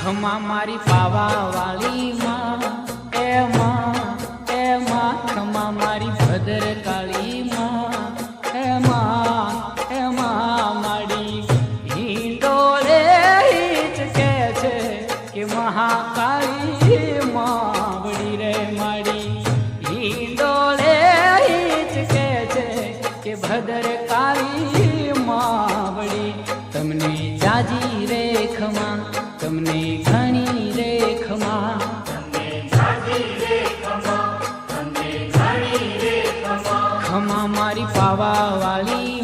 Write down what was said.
ખમા મારી પાવા વાળી માં એ માં ખમા મારી ભદ્ર કાળી માં એ માં માડી હિંડોળે હિચકે છે કે મહાકાળી માં વડી રે માડી હિંડોળે હિચકે છે કે ભદ્ર કાળી માં વડી તમને જાજી રે ખમા તમને ઘણી રે ખમા ખમા મારી પાવા વાળી